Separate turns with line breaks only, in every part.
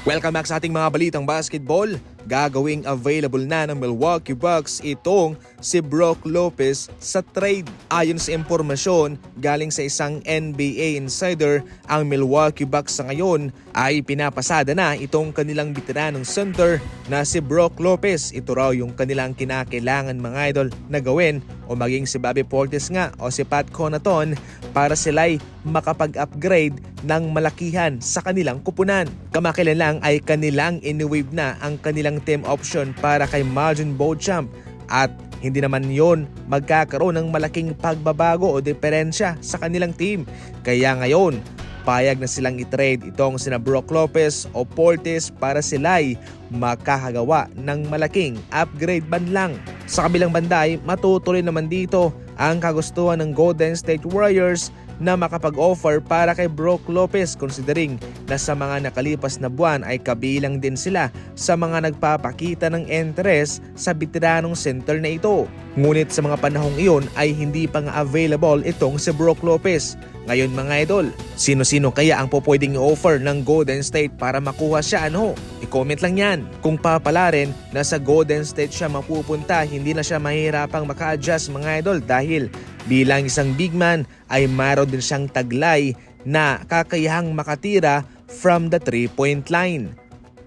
Welcome back sa ating mga balitang basketball. Gagawing available na ng Milwaukee Bucks itong si Brook Lopez sa trade. Ayon sa impormasyon galing sa isang NBA insider, ang Milwaukee Bucks sa ngayon ay pinapasada na itong kanilang veteranong center na si Brook Lopez. Ito raw yung kanilang kinakailangan mga idol na gawin, o maging si Bobby Portis nga o si Pat Connaughton, para sila'y makapag-upgrade ng malakihan sa kanilang kupunan. Kamakailan lang ay kanilang iniwave na ang kanilang team option para kay Marvin Beauchamp, at hindi naman yon magkakaroon ng malaking pagbabago o diferensya sa kanilang team. Kaya ngayon, payag na silang i-trade itong sina Brook Lopez o Portis para sila'y makakagawa ng malaking upgrade man lang. Sa kabilang banda ay matutuloy naman dito ang kagustuhan ng Golden State Warriors na makapag-offer para kay Brook Lopez, considering na sa mga nakalipas na buwan ay kabilang din sila sa mga nagpapakita ng interest sa veteranong center na ito. Ngunit sa mga panahong iyon ay hindi pa nga available itong si Brook Lopez. Ngayon mga idol, sino-sino kaya ang pupwedeng i-offer ng Golden State para makuha siya? I-comment lang yan. Kung papalarin na sa Golden State siya mapupunta, hindi na siya mahirapang maka-adjust mga idol, dahil bilang isang big man ay mayroon din siyang taglay na kakayahang makatira from the 3-point line.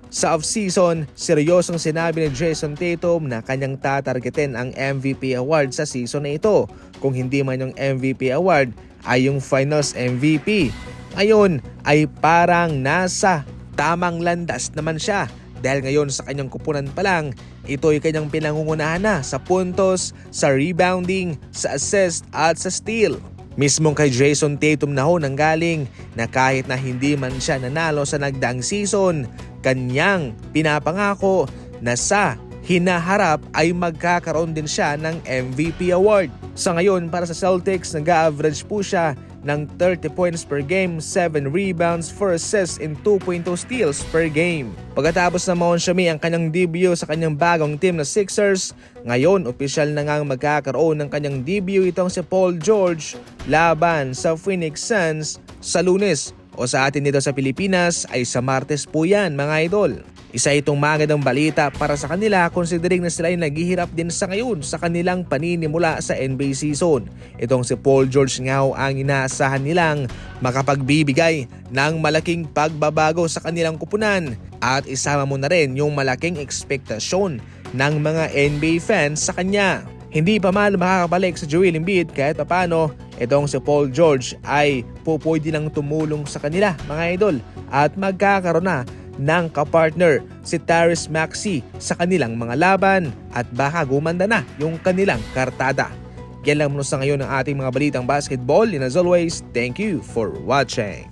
Sa off-season, seryosong sinabi ni Jason Tatum na kanyang tatargetin ang MVP award sa season na ito. Kung hindi man yung MVP award, ay yung Finals MVP. Ngayon ay parang nasa tamang landas naman siya, dahil ngayon sa kanyang kupunan pa lang, ito ay kanyang pinangungunahan na sa puntos, sa rebounding, sa assist at sa steal. Mismong kay Jason Tatum na ho nanggaling na kahit na hindi man siya nanalo sa nagdaang season, kanyang pinapangako na sa hinaharap ay magkakaroon din siya ng MVP award. Sa ngayon para sa Celtics, nag-average po siya ng 30 points per game, 7 rebounds, 4 assists, and 2.2 steals per game. Pagkatapos na maunsyami ang kanyang debut sa kanyang bagong team na Sixers, ngayon opisyal na ngang magkakaroon ng kanyang debut itong si Paul George laban sa Phoenix Suns sa Lunes, o sa atin dito sa Pilipinas ay sa Martes po yan mga idol. Isa itong magandang balita para sa kanila, considering na sila ay naghihirap din sa ngayon sa kanilang paninimula sa NBA season. Itong si Paul George nga ang inaasahan nilang makapagbibigay ng malaking pagbabago sa kanilang kupunan, at isama mo na rin yung malaking ekspektasyon ng mga NBA fans sa kanya. Hindi pa man makakabalik sa Joel Embiid, kahit papano itong si Paul George ay pwede lang tumulong sa kanila mga idol, at magkakaroon na ng kapartner si Tyrese Maxey sa kanilang mga laban, at baka gumanda na yung kanilang kartada. Yan lang muna sa ngayon ang ating mga balitang basketball, and as always, thank you for watching.